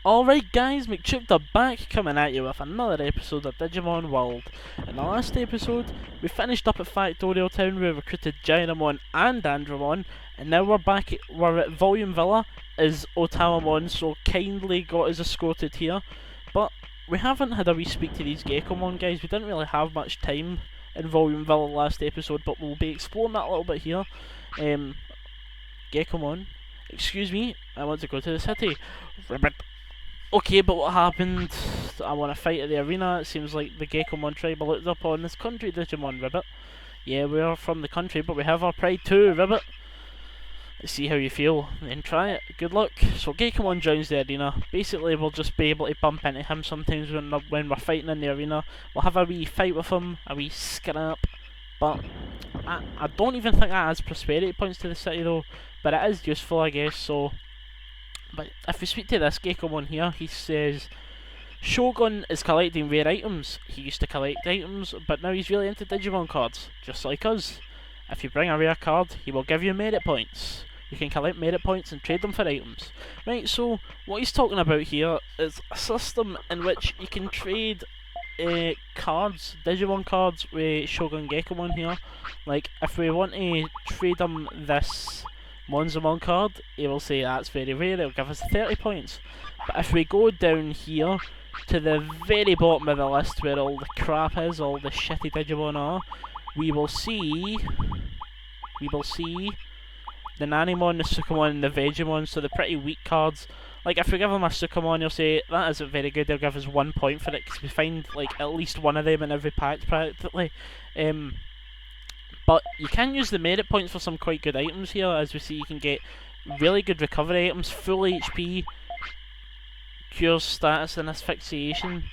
Alright guys, McChipta back, coming at you with another episode of Digimon World. In the last episode, we finished up at Factorial Town where we recruited Gynamon and Andromon, and now we're at Volume Villa as Otamamon so kindly got us escorted here. But we haven't had a wee speak to these Gekomon guys. We didn't really have much time in Volume Villa last episode, but we'll be exploring that a little bit here. Gekomon, excuse me, I want to go to the city. Ribbit. Okay, but what happened? I want to fight at the arena. It seems like the Gekomon tribe are looked upon this country, Digimon, Ribbit. Yeah, we are from the country, but we have our pride too, Ribbit. Let's see how you feel, then try it. Good luck. So Gekomon joins the arena. Basically, we'll just be able to bump into him sometimes when we're fighting in the arena. We'll have a wee fight with him, a wee scrap. But I don't even think that adds prosperity points to the city though. But it is useful, I guess, so... But if we speak to this Gekomon here, he says Shogun is collecting rare items. He used to collect items, but now he's really into Digimon cards, just like us. If you bring a rare card, he will give you merit points. You can collect merit points and trade them for items. Right, so what he's talking about here is a system in which you can trade cards, Digimon cards with Shogun Gekomon here. Like, if we want to trade him this Monzamon card, he will say that's very rare, it'll give us 30 points. But if we go down here to the very bottom of the list where all the crap is, all the shitty Digimon are, we will see the Nanimon, the Sukamon and the Vegemon, so the pretty weak cards. Like if we give him a Sukamon, he'll say that isn't very good, he'll give us 1 point for it because we find like at least one of them in every pack practically. But you can use the merit points for some quite good items here. As we see, you can get really good recovery items, full HP, cures status and asphyxiation.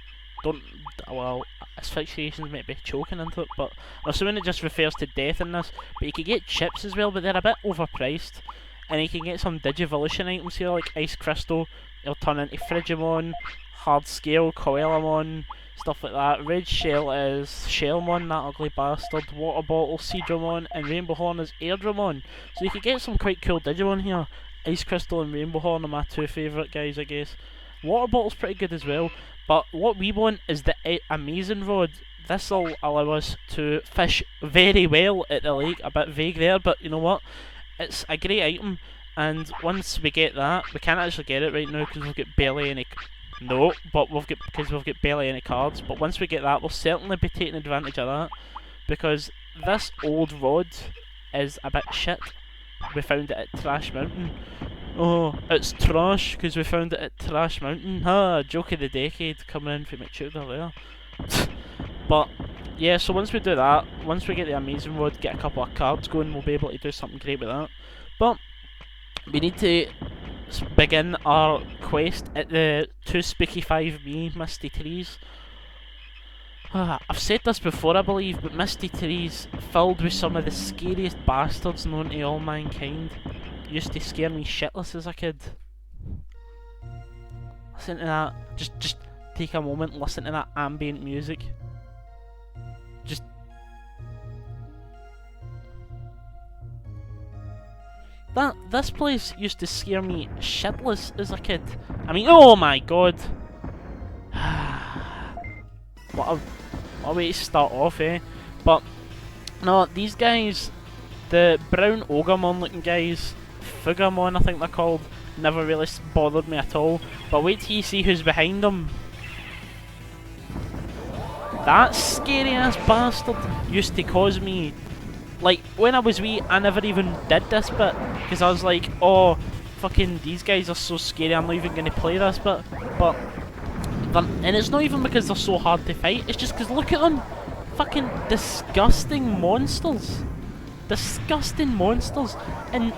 Well, asphyxiation might be choking into it, but I'm assuming it just refers to death in this. But you can get chips as well, but they're a bit overpriced. And you can get some Digivolution items here, like Ice Crystal. It'll turn into Frigimon, Hard Scale, Coelamon, stuff like that. Red Shell is Shellmon, that ugly bastard. Water Bottle, Seedramon, and Rainbow Horn is Airdramon. So you could get some quite cool Digimon here. Ice Crystal and Rainbow Horn are my two favourite guys, I guess. Water Bottle's pretty good as well. But what we want is the Amazing Rod. This'll allow us to fish very well at the lake. A bit vague there, but you know what? It's a great item. And once we get that, we can't actually get it right now because we've got barely any... No, but because we've got barely any cards. But once we get that, we'll certainly be taking advantage of that, because this old rod is a bit shit. We found it at Trash Mountain. Oh, it's trash because we found it at Trash Mountain. Joke of the decade coming in from McChipta there. But yeah, so once we do that, once we get the Amazing Rod, get a couple of cards going, we'll be able to do something great with that. But we need to begin our quest at the 2Spooky5Me Misty Trees. I've said this before, I believe, but Misty Trees, filled with some of the scariest bastards known to all mankind, used to scare me shitless as a kid. Listen to that. Just take a moment and listen to that ambient music. Just... This place used to scare me shitless as a kid. I mean, oh my god. What a way to start off, eh? But, no, these guys, the brown Ogremon looking guys, Fugamon I think they're called, never really bothered me at all. But wait till you see who's behind them. That scary ass bastard used to cause me... Like, when I was wee, I never even did this bit, because I was like, oh, fucking, these guys are so scary, I'm not even going to play this bit. But, and it's not even because they're so hard to fight, it's just because look at them, fucking disgusting monsters. Disgusting monsters. And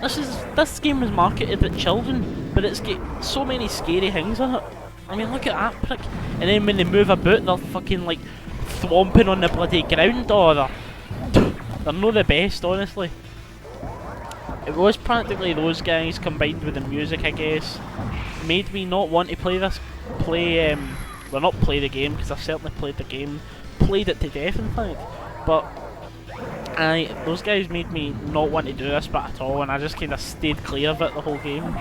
this game was marketed at children, but it's got so many scary things in it. I mean, look at that prick. And then when they move about, they're fucking, like, thwomping on the bloody ground, or they're not the best, honestly. It was practically those guys combined with the music, I guess, made me not want to play well, not play the game, because I certainly played the game, played it to death in fact, but those guys made me not want to do this bit at all, and I just kind of stayed clear of it the whole game.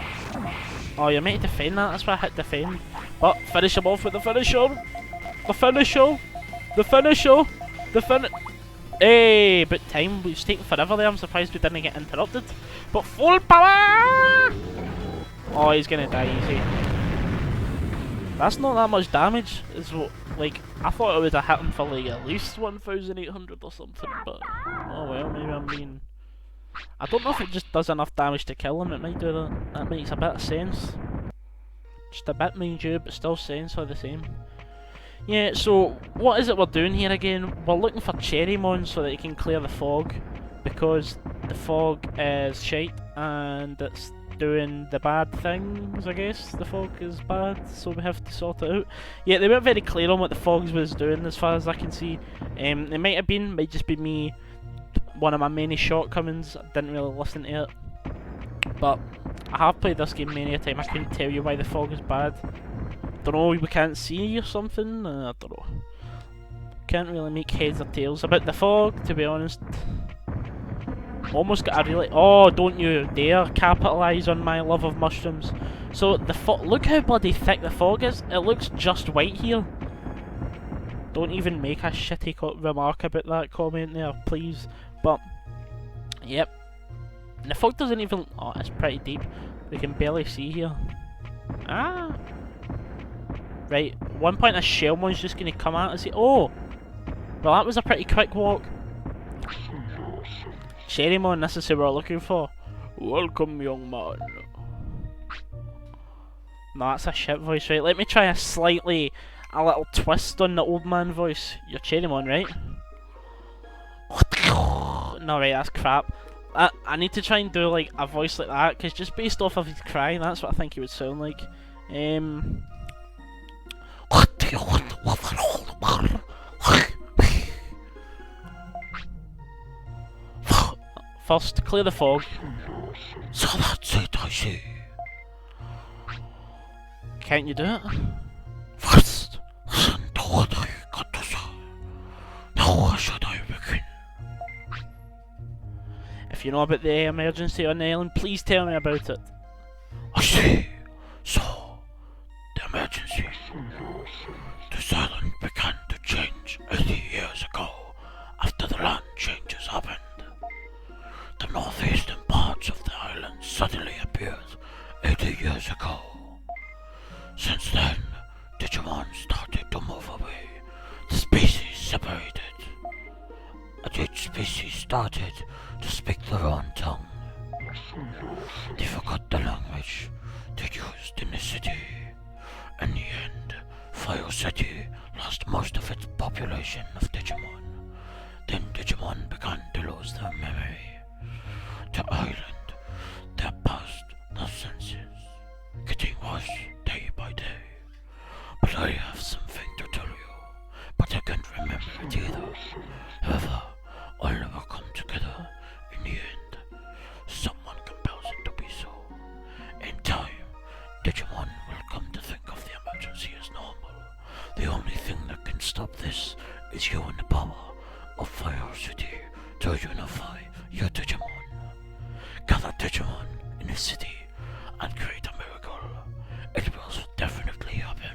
Oh, you're meant to defend that, that's why I hit defend. But finish him off with the finisher! The finisher! The finisher! The fin- Hey, but time was taking forever there, I'm surprised we didn't get interrupted. But full power! Oh, he's gonna die easy. That's not that much damage. Is what, like, I thought it would have hit him for like at least 1,800 or something, but oh well, maybe I'm being... I don't know if it just does enough damage to kill him, it might do that. That makes a bit of sense. Just a bit, mind you, but still sense all the same. Yeah, so what is it we're doing here again? We're looking for Cherrymon so that he can clear the fog, because the fog is shite and it's doing the bad things, I guess. The fog is bad, so we have to sort it out. Yeah, they weren't very clear on what the fog was doing as far as I can see. It might just be me, one of my many shortcomings. I didn't really listen to it. But I have played this game many a time, I couldn't tell you why the fog is bad. Don't know, we can't see or something, I don't know. Can't really make heads or tails about the fog, to be honest. Almost got a really... Oh, don't you dare capitalise on my love of mushrooms. So, look how bloody thick the fog is. It looks just white here. Don't even make a shitty remark about that comment there, please. But, yep. And the fog doesn't even... Oh, it's pretty deep. We can barely see here. Ah! Right, at one point a Shellmon's just going to come at us. Oh! Well, that was a pretty quick walk. Cherrymon, this is who we're looking for. Welcome, young man. No, that's a shit voice, right? Let me try a little twist on the old man voice. You're Cherrymon, right? No, right, that's crap. I need to try and do like a voice like that, because just based off of his cry, that's what I think he would sound like. First, clear the fog. So that's it, I see. Can't you do it? First, now should I begin? If you know about the emergency on the island, please tell me about it. I see. So, the emergency. This island began to change 80 years ago after the land changes happened. The northeastern parts of the island suddenly appeared 80 years ago. Since then, Digimon started to move away. The species separated, and each species started to speak their own tongue. They forgot the language they used in the city. In the end, Fire City lost most of its population of Digimon. Then Digimon began to lose their memory. The island, their past, their senses, getting worse day by day. But I have something to tell you, but I can't remember it either. However, all will come together in the end. Someone compels it to be so. In time, Digimon will come to think of the emergency as normal. The only thing that can stop this is you and the power of Fire City to unify your Digimon. Gather Digimon in the city and create a miracle. It will definitely happen.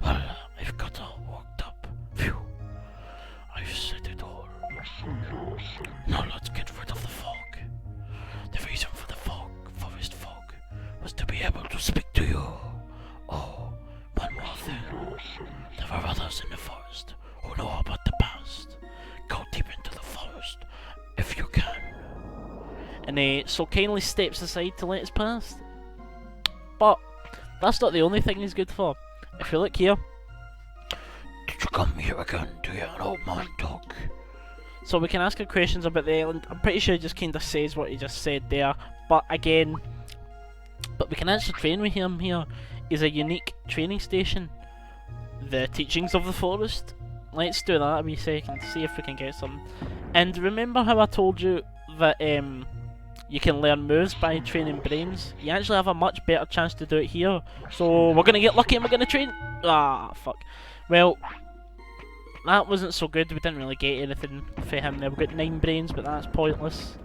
Well, I've got all worked up. Phew. I've said it all. Now let's get rid of the fog. The reason for the forest fog, was to be able to speak to you. Oh, one more thing. There are others in the forest who know about the past. Go deep into the forest if you can. And so kindly steps aside to let us pass. But that's not the only thing he's good for. If you look here. Did you come here again to hear an old man talk? So we can ask him questions about the island. I'm pretty sure he just kind of says what he just said there. But again, we can actually train with him here. He's a unique training station. The teachings of the forest. Let's do that a wee second, see if we can get some. And remember how I told you that you can learn moves by training brains? You actually have a much better chance to do it here. So we're going to get lucky and we're going to train. Ah, fuck. Well, that wasn't so good. We didn't really get anything for him there. We got 9 brains, but that's pointless.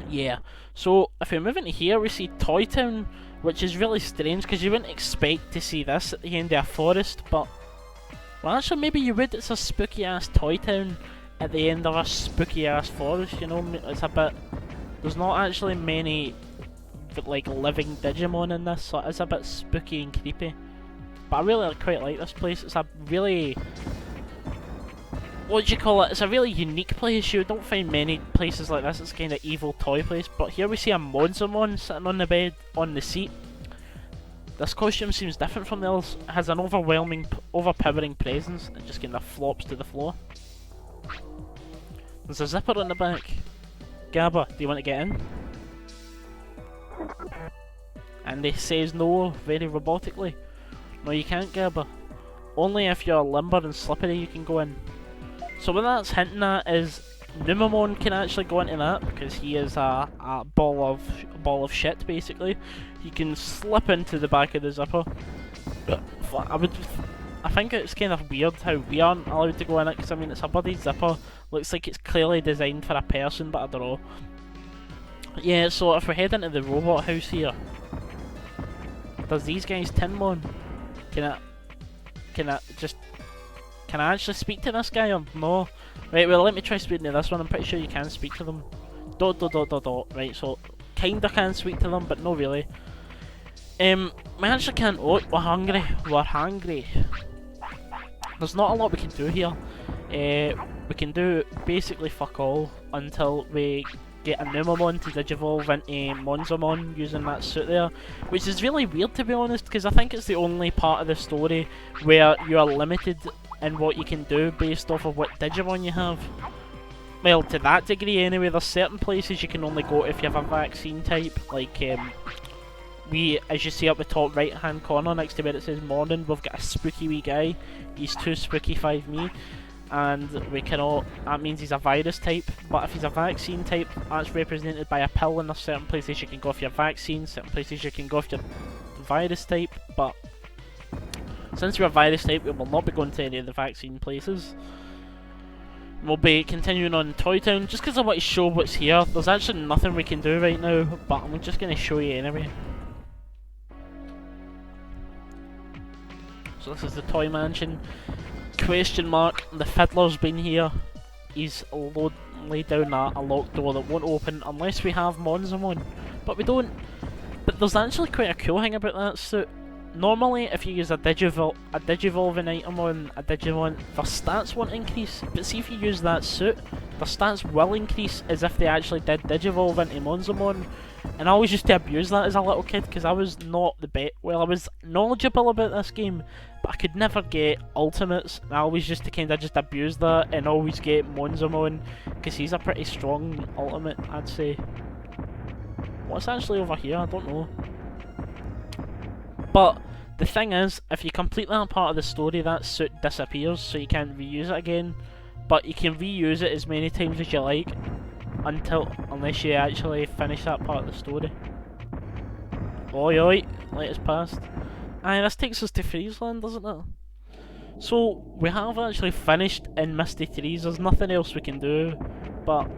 Yeah, so if we move into here, we see Toy Town, which is really strange because you wouldn't expect to see this at the end of a forest, but well, actually, maybe you would. It's a spooky ass Toy Town at the end of a spooky ass forest. You know, it's a bit. There's not actually many like living Digimon in this, so it's a bit spooky and creepy. But I really quite like this place. It's a really, what do you call it? It's a really unique place. You don't find many places like this. It's kind of evil toy place. But here we see a Monzamon sitting on the bed, on the seat. This costume seems different from the others. It has an overpowering presence. It just kind of flops to the floor. There's a zipper on the back. Gabba, do you want to get in? And he says no, very robotically. No, you can't, Gabba. Only if you're limber and slippery you can go in. So what that's hinting at is Numamon can actually go into that because he is a ball of shit basically. He can slip into the back of the zipper. I think it's kind of weird how we aren't allowed to go in it because I mean it's a bloody zipper. Looks like it's clearly designed for a person, but I don't know. Yeah, so if we head into the robot house here, does these guys Tinmon? Can I actually speak to this guy or no? Right, well let me try speaking to this one. I'm pretty sure you can speak to them. Right, so kinda can speak to them, but no really. We actually can't. Oh, we're hungry. We're hungry. There's not a lot we can do here. We can do basically fuck all until we get a Numamon to Digivolve into Monzamon using that suit there, which is really weird to be honest, because I think it's the only part of the story where you are limited in what you can do based off of what Digimon you have. Well, to that degree anyway. There's certain places you can only go if you have a vaccine type, like as you see up the top right hand corner next to where it says morning, we've got a spooky wee guy. He's too spooky 5me. And we cannot, that means he's a virus type, but if he's a vaccine type, that's represented by a pill, and there's certain places you can go if you're vaccine, certain places you can go if you're virus type, but since we're a virus type, we will not be going to any of the vaccine places. We'll be continuing on Toy Town, just because I want to show what's here. There's actually nothing we can do right now, but I'm just going to show you anyway. So this is the Toy Mansion. Question mark, the fiddler's been here. He's laid down a locked door that won't open unless we have Monzamon. But we don't. But there's actually quite a cool thing about that suit. Normally if you use a Digivolving item on a Digimon, their stats won't increase. But see if you use that suit, their stats will increase as if they actually did Digivolve into Monzamon. And I always used to abuse that as a little kid because I was not the best. Well, I was knowledgeable about this game, but I could never get ultimates. And I always used to kind of just abuse that and always get Monzamon because he's a pretty strong ultimate, I'd say. What's actually over here? I don't know. But the thing is, if you complete that part of the story, that suit disappears, so you can't reuse it again. But you can reuse it as many times as you like. Unless you actually finish that part of the story. Oi oi, let us past. Aye, this takes us to Friesland, doesn't it? So, we have actually finished in Misty Trees, there's nothing else we can do, but...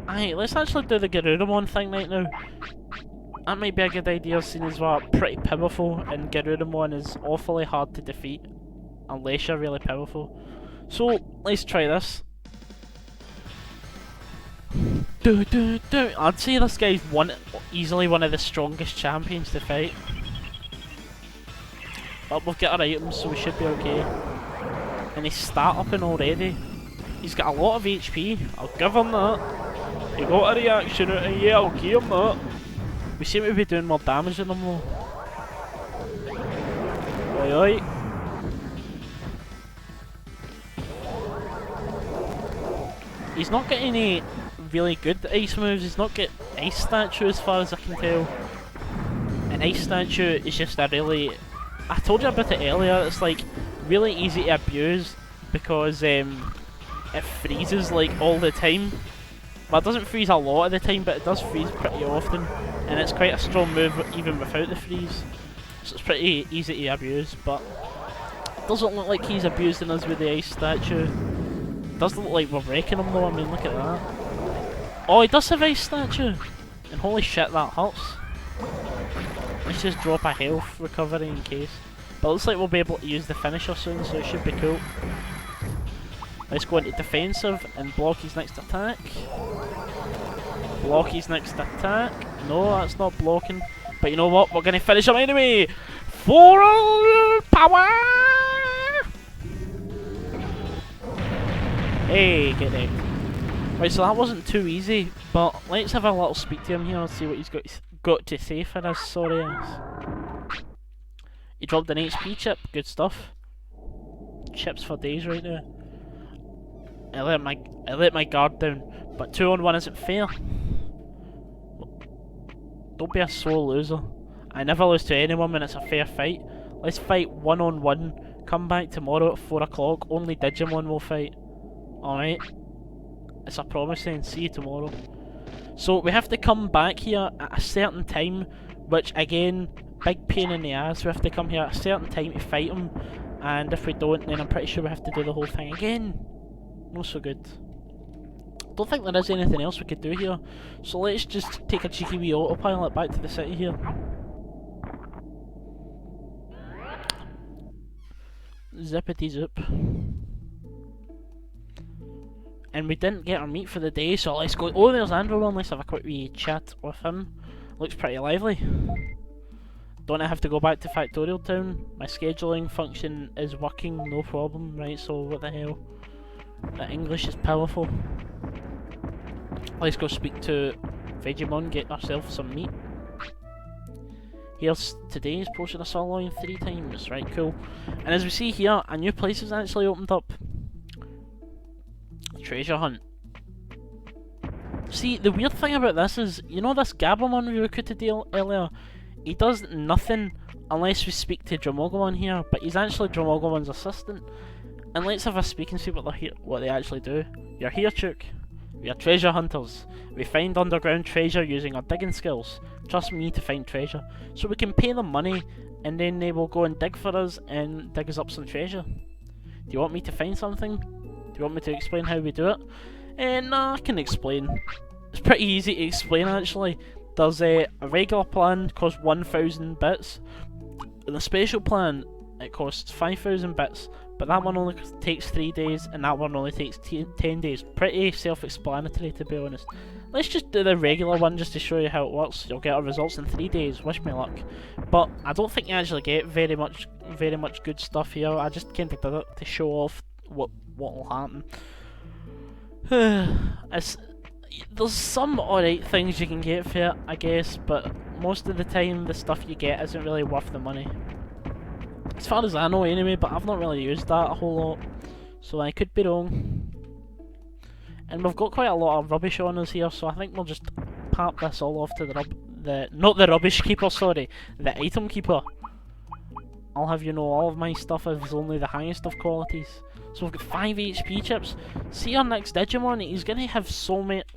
Aye, let's actually do the Garurumon thing right now. That might be a good idea, seeing as we're pretty powerful, and Garurumon is awfully hard to defeat, unless you're really powerful. So, let's try this. I'd say this guy's easily one of the strongest champions to fight. But we've got our items, so we should be okay. And he's start-upping already. He's got a lot of HP, I'll give him that. He got a reaction out of yeah, I'll give him that. We seem to be doing more damage than him though. Oi oi. He's not got any really good ice moves. He's not got ice statue as far as I can tell. An ice statue is just a really... I told you about it earlier, it's like really easy to abuse because it freezes like all the time. Well, it doesn't freeze a lot of the time, but it does freeze pretty often, and it's quite a strong move even without the freeze. So it's pretty easy to abuse, but it doesn't look like he's abusing us with the ice statue. It does look like we're wrecking him though, I mean look at that. Oh, he does have ice statue! And holy shit, that hurts. Let's just drop a health recovery in case. But it looks like we'll be able to use the finisher soon, so it should be cool. Let's go into defensive and block his next attack. Block his next attack. No, that's not blocking. But you know what? We're going to finish him anyway! Full power! Hey, get it. Right, so that wasn't too easy, but let's have a little speak to him here and see what he's got to say for us. Sorry ass. He dropped an HP chip, good stuff. Chips for days right now. I let my guard down, but 2-on-1 isn't fair. Don't be a sore loser. I never lose to anyone when it's a fair fight. Let's fight 1-on-1. Come back tomorrow at 4 o'clock. Only Digimon will fight. Alright? It's a promise then. See you tomorrow. So we have to come back here at a certain time, which again, big pain in the ass. We have to come here at a certain time to fight him, and if we don't, then I'm pretty sure we have to do the whole thing again. Not so good. Don't think there is anything else we could do here, so let's just take a cheeky wee autopilot back to the city here. Zippity zip. And we didn't get our meat for the day, so let's go. Oh, there's Andrew. Let's have a quick wee chat with him. Looks pretty lively. Don't I have to go back to Factorial Town? My scheduling function is working, no problem. Right, so what the hell? The English is powerful. Let's go speak to Digimon, get ourselves some meat. Here's today's posted a sirloin 3 times. Right, cool. And as we see here, a new place has actually opened up. Treasure hunt. See, the weird thing about this is, you know this Gabumon we recruited earlier? He does nothing unless we speak to Dromogomon here, but he's actually Dromogomon's assistant. And let's have a speak and see what they actually do. You're here, Chook. We are treasure hunters. We find underground treasure using our digging skills. Trust me to find treasure. So we can pay them money, and then they will go and dig for us and dig us up some treasure. Do you want me to find something? Do you want me to explain how we do it? Nah, I can explain. It's pretty easy to explain actually. There's a regular plan costs 1,000 bits, and a special plan it costs 5,000 bits, but that one only takes 3 days, and that one only takes 10 days. Pretty self-explanatory, to be honest. Let's just do the regular one just to show you how it works. You'll get our results in 3 days. Wish me luck. But I don't think you actually get very much good stuff here. I just kind of did it to show off what will happen. There's some alright things you can get for it, I guess, but most of the time the stuff you get isn't really worth the money. As far as I know anyway, but I've not really used that a whole lot, so I could be wrong. And we've got quite a lot of rubbish on us here, so I think we'll just pop this all off to not the rubbish keeper, sorry, the item keeper. I'll have you know all of my stuff is only the highest of qualities. So we've got 5 HP chips. See our next Digimon, he's gonna have so much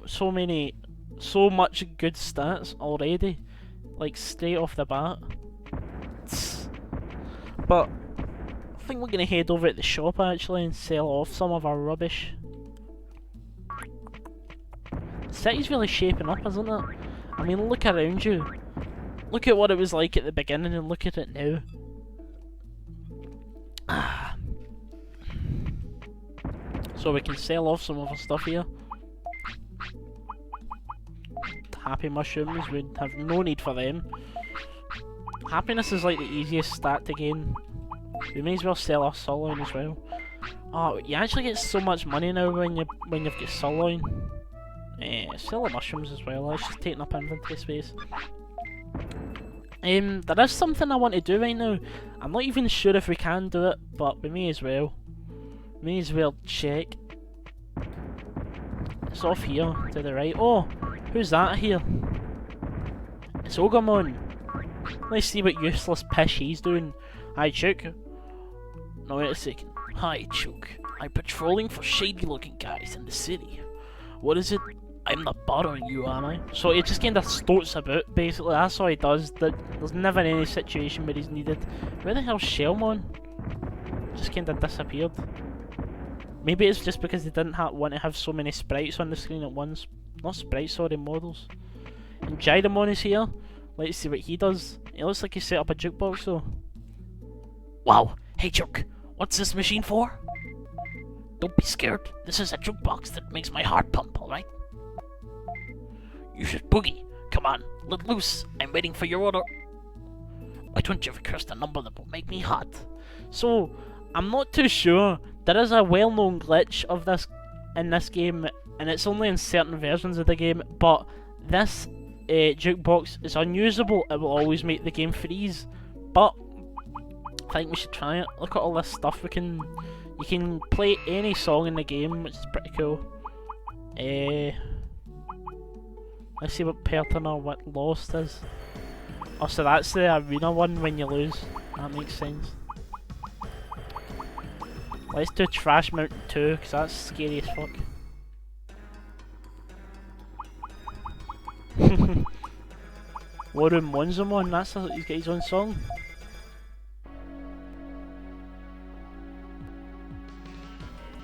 good stats already, like straight off the bat. But I think we're gonna head over at the shop actually and sell off some of our rubbish. The city's really shaping up, isn't it? I mean, look around you. Look at what it was like at the beginning and look at it now. So we can sell off some of our stuff here. Happy mushrooms, we have no need for them. Happiness is like the easiest stat to gain. We may as well sell our sirloin as well. Oh, you actually get so much money now when you've got sirloin. Sell the mushrooms as well. That's just taking up inventory space. There is something I want to do right now. I'm not even sure if we can do it, but we may as well. May as well check. It's off here to the right. Oh, who's that here? It's Ogamon. Let's see what useless pish he's doing. Hi, Chook. No, wait a second. Hi, Chook. I'm patrolling for shady looking guys in the city. What is it? I'm not bothering you, am I? So he just kind of stoats about, basically. That's all he does. There's never any situation where he's needed. Where the hell's Shellmon? Just kind of disappeared. Maybe it's just because they didn't want to have so many sprites on the screen at once. Not sprites, sorry, models. And Gyromon is here. Let's see what he does. It looks like he set up a jukebox though. Wow, hey Chuck, what's this machine for? Don't be scared. This is a jukebox that makes my heart pump, alright? You should boogie. Come on, let loose. I'm waiting for your order. Why don't you request a number that will make me hot? So, I'm not too sure. There is a well-known glitch of this in this game, and it's only in certain versions of the game, but this jukebox is unusable. It will always make the game freeze. But I think we should try it. Look at all this stuff we can. You can play any song in the game, which is pretty cool. Let's see what Fightin or what Lost is. Oh, so that's the arena one when you lose. That makes sense. Let's do Trash Mountain 2, because that's scary as fuck. Warren Monzamon, he's got his own song.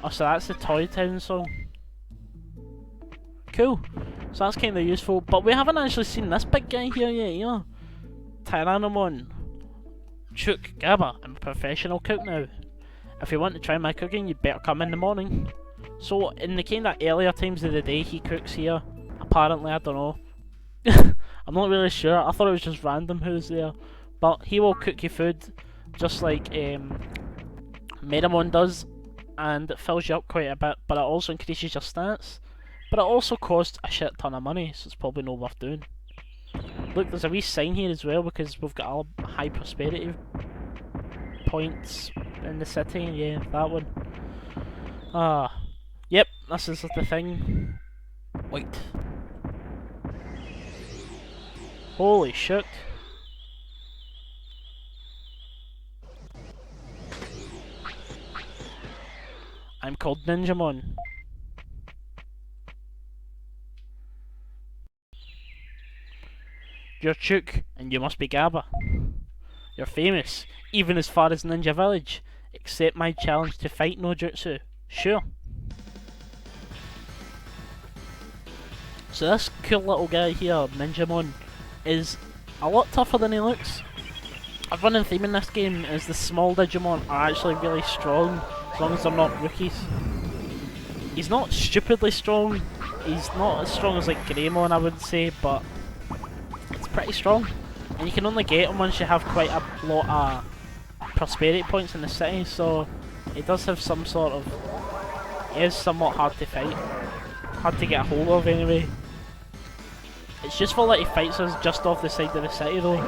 Oh, so that's the Toy Town song. Cool. So that's kind of useful, but we haven't actually seen this big guy here yet, you know? Tyrannomon. Chook, Gabba, I'm a professional cook now. If you want to try my cooking, you'd better come in the morning. So, in the kind of earlier times of the day, he cooks here. Apparently, I don't know. I'm not really sure. I thought it was just random who's there. But he will cook you food, just like Meramon does. And it fills you up quite a bit, but it also increases your stats. But it also costs a shit ton of money, so it's probably not worth doing. Look, there's a wee sign here as well, because we've got all high prosperity points in the city. Yeah, that one. Yep, this is the thing. Wait. Holy shit. I'm called Ninjamon. You're Chook, and you must be Gabba. You're famous, even as far as Ninja Village. Accept my challenge to fight no jutsu. Sure. So this cool little guy here, Ninjamon, is a lot tougher than he looks. A running theme in this game is the small Digimon are actually really strong, as long as they're not rookies. He's not stupidly strong, he's not as strong as like Greymon I would say, but it's pretty strong. And you can only get him once you have quite a lot of prosperity points in the city, so he does have some sort of... he is somewhat hard to fight. Hard to get a hold of anyway. It's useful that he fights us just off the side of the city though.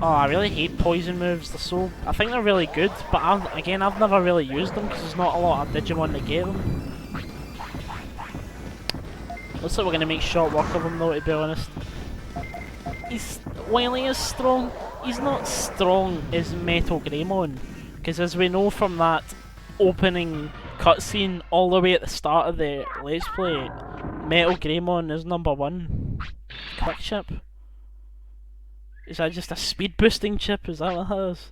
Oh, I really hate poison moves. They're so... I think they're really good, but I've never really used them because there's not a lot of Digimon to get them. Looks like we're going to make short work of him though, to be honest. While he is strong, he's not strong as Metal Greymon. Because as we know from that opening cutscene all the way at the start of the Let's Play, Metal Greymon is #1 quick chip. Is that just a speed boosting chip? Is that what that is?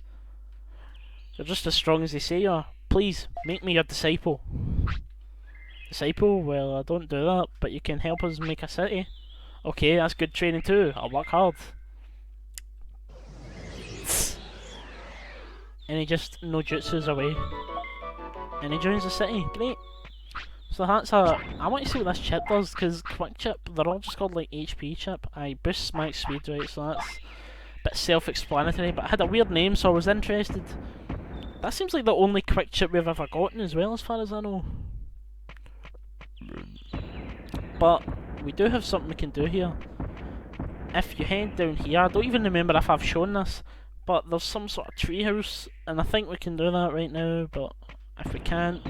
You're just as strong as they say you are. Please, make me your disciple. Disciple? Well, I don't do that, but you can help us make a city. Okay, that's good training too. I'll work hard. And he just no jutsus away. And he joins the city. Great. So that's a... I want to see what this chip does, because quick chip, they're all just called like HP chip. I boosts max speed, right, so that's a bit self-explanatory, but it had a weird name, so I was interested. That seems like the only quick chip we've ever gotten as well, as far as I know. But we do have something we can do here. If you head down here, I don't even remember if I've shown this, but there's some sort of treehouse, and I think we can do that right now, but if we can't...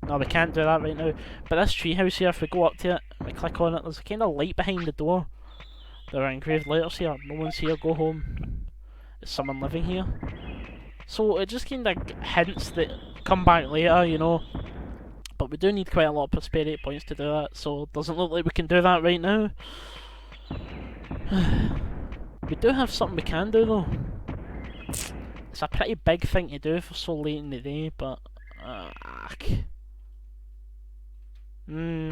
No, we can't do that right now. But this treehouse here, if we go up to it, and we click on it, there's a kind of light behind the door. There are engraved letters here. No one's here, go home. Is someone living here? So it just kind of hints that come back later, you know. But we do need quite a lot of prosperity points to do that, so it doesn't look like we can do that right now. We do have something we can do though. It's a pretty big thing to do for so late in the day, but... Hmm.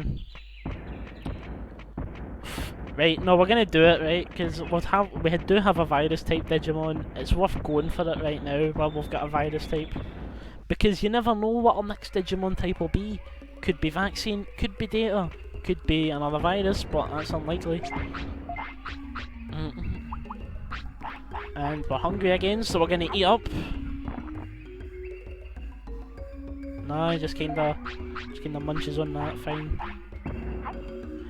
Right, no, we're gonna do it, right? Because we do have a virus type Digimon. It's worth going for it right now while we've got a virus type. Because you never know what our next Digimon type will be. Could be vaccine, could be data, could be another virus, but that's unlikely. And we're hungry again, so we're gonna eat up. No, just kinda munches on that, fine.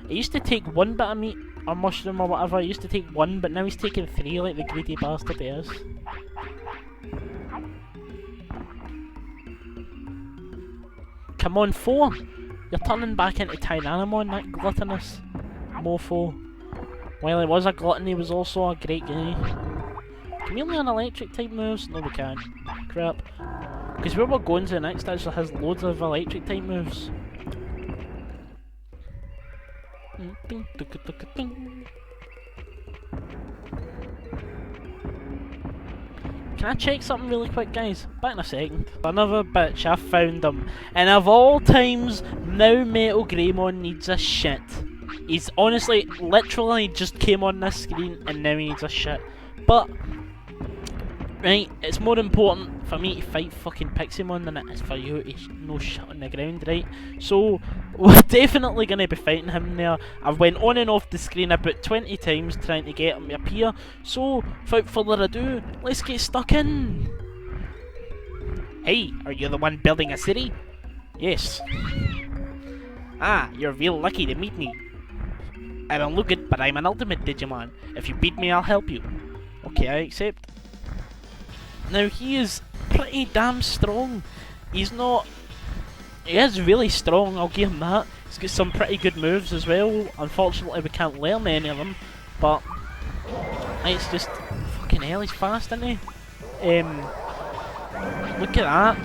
He used to take one bit of meat, or mushroom or whatever, he used to take one, but now he's taking three like the greedy bastard he is. Come on, 4! You're turning back into Tyrannomon, that gluttonous mofo. While he was a glutton, he was also a great guy. Can we only on electric type moves? No, we can't. Crap. Because where we're going to next actually has loads of electric type moves. Can I check something really quick, guys? Back in a second. Another bitch, I found him. And of all times, now Metal Greymon needs a shit. He's honestly, literally just came on this screen and now he needs a shit. But, right, it's more important for me to fight fucking Piximon than it is for you to no shit on the ground, right? So, we're definitely going to be fighting him there. I've went on and off the screen about 20 times trying to get him to appear. So, without further ado, let's get stuck in. Hey, are you the one building a city? Yes. Ah, you're real lucky to meet me. I don't look it, but I'm an ultimate Digimon. If you beat me, I'll help you. Okay, I accept. Now, he is pretty damn strong. He is really strong, I'll give him that. He's got some pretty good moves as well. Unfortunately, we can't learn any of them, but it's just fucking hell, he's fast, isn't he? Look at that.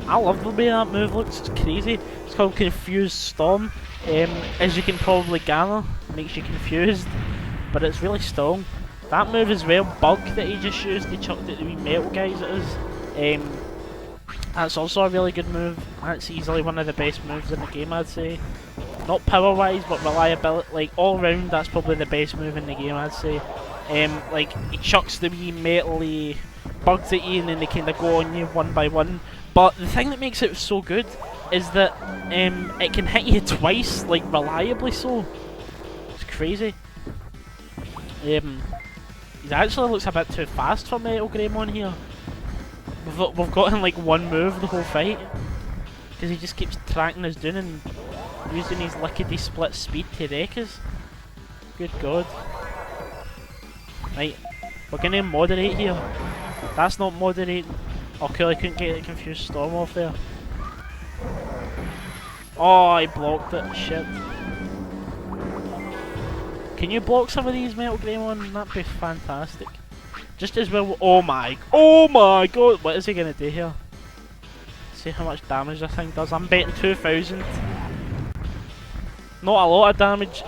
I love the way that move looks, it's crazy. It's called Confused Storm. As you can probably gather, it makes you confused, but it's really strong. That move as well, Bug that he just used, he chucked at the wee metal guys it is. That's also a really good move. That's easily one of the best moves in the game, I'd say. Not power wise, but reliability, like all round, that's probably the best move in the game, I'd say. Like, he chucks the wee metally bugs at you and then they kinda go on you one by one. But the thing that makes it so good is that it can hit you twice, like reliably so. It's crazy. He actually looks a bit too fast for Metal Greymon here. We've got him like one move the whole fight. Because he just keeps tracking us down and using his lickety split speed to wreck us. Good god. Right, we're gonna moderate here. That's not moderating. Oh cool, I couldn't get the Confused Storm off there. Oh, I blocked it, shit. Can you block some of these Metal Greymon? That'd be fantastic. Just as well. Oh my god, what is he gonna do here? See how much damage this thing does. I'm betting 2,000. Not a lot of damage.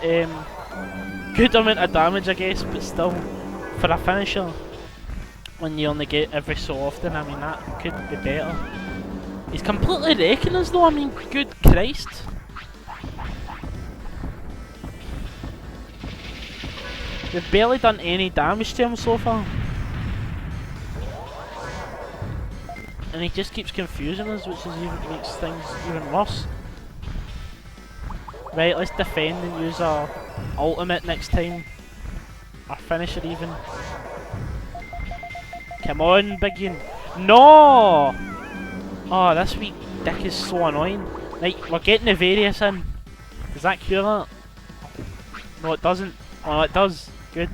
Good amount of damage, I guess, but still, for a finisher, when you only get every so often, I mean, that could be better. He's completely wrecking us though, I mean, good Christ. We've barely done any damage to him so far. And he just keeps confusing us, which makes things even worse. Right, let's defend and use our ultimate next time. Our finisher even. Come on, Biggin. No! Oh, this wee dick is so annoying. Right, we're getting the various in. Does that cure that? No, it doesn't. Oh, it does. Good.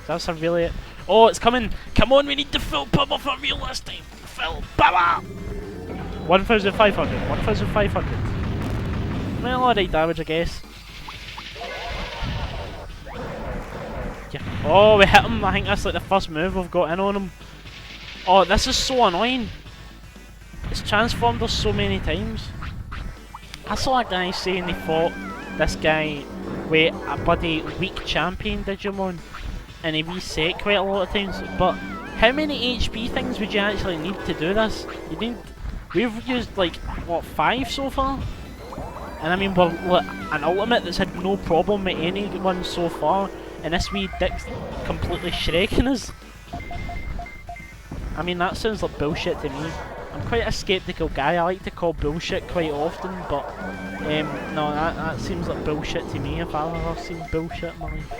That's a really... Oh, it's coming! Come on, we need the full power for real this time! Full power! 1,500. 1,500. Well, alright damage, I guess. Yeah. Oh, we hit him! I think that's like the first move we've got in on him. Oh, this is so annoying. It's transformed us so many times. I saw a guy saying he fought this guy with a bloody weak champion Digimon. And he reset quite a lot of times, but how many HP things would you actually need to do this? We've used like, what, 5 so far? And I mean, we're an ultimate that's had no problem with anyone so far, and this wee dick's completely shreking us. I mean, that sounds like bullshit to me. I'm quite a sceptical guy. I like to call bullshit quite often, but no, that seems like bullshit to me if I've ever seen bullshit in my life.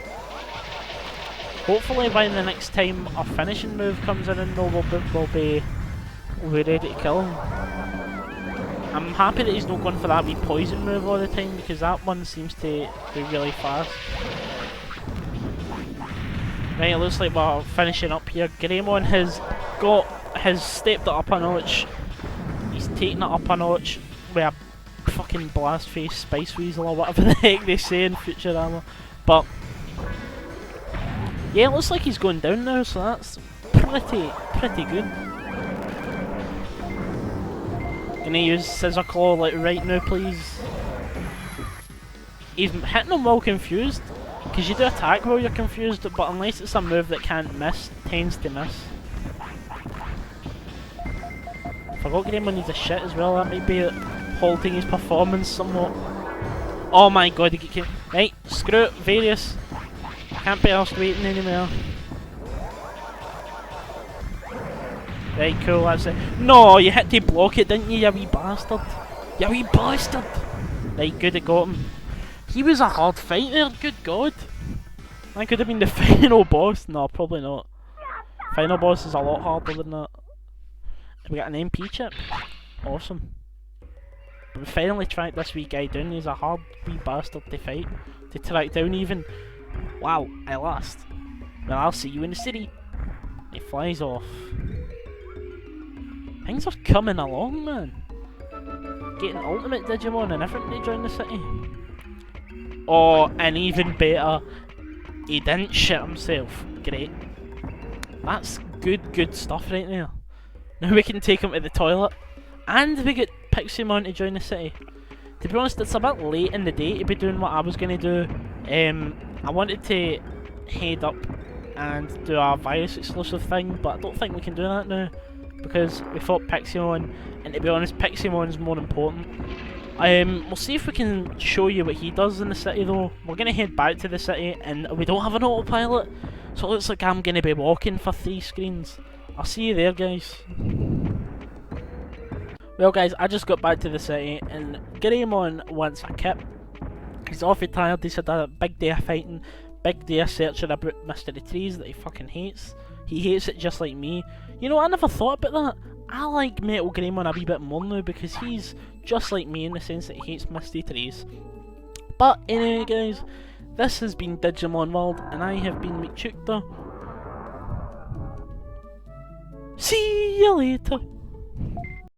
Hopefully by the next time our finishing move comes in, though, we'll be ready to kill him. I'm happy that he's not going for that wee poison move all the time, because that one seems to do really fast. Right, it looks like we're finishing up here. Greymon has stepped it up a notch. He's taken it up a notch with a fucking blast face Spice Weasel or whatever the heck they say in Futurama. But yeah, it looks like he's going down now, so that's pretty good. Gonna use Scissor Claw like right now, please. He's hitting him while confused, because you do attack while you're confused, but unless it's a move that can't miss, tends to miss. Forgot Greymon needs a shit as well, that might be halting his performance somewhat. Oh my god, he came. Right, screw it, Various. Can't be arsed waiting anymore. Right, cool, that's it. No, you had to block it, didn't you, you wee bastard? You wee bastard! Right, good, it got him. He was a hard fight there, good god. That could have been the final boss. No, probably not. Final boss is a lot harder than that. We got an MP chip. Awesome. But we finally tracked this wee guy down. He's a hard wee bastard to fight. To track down even. Wow, I lost. Well, I'll see you in the city. He flies off. Things are coming along, man. Getting ultimate Digimon and everything to join the city. Oh, and even better, he didn't shit himself. Great. That's good stuff right there. Now we can take him to the toilet. And we get Pixelmon to join the city. To be honest, it's a bit late in the day to be doing what I was going to do. I wanted to head up and do a virus exclusive thing, but I don't think we can do that now, because we fought Pixelmon, and to be honest, Pixelmon's more important. We'll see if we can show you what he does in the city though. We're going to head back to the city, and we don't have an autopilot, so it looks like I'm going to be walking for 3 screens. I'll see you there, guys. Well guys, I just got back to the city, and Greymon wants a kip. He's awfully tired. He's had a big day of fighting, big day of searching about mystery trees that he fucking hates. He hates it just like me. You know, I never thought about that. I like Metal Greymon a wee bit more now, because he's just like me in the sense that he hates misty trees. But anyway guys, this has been Digimon World, and I have been McChukter. See you later.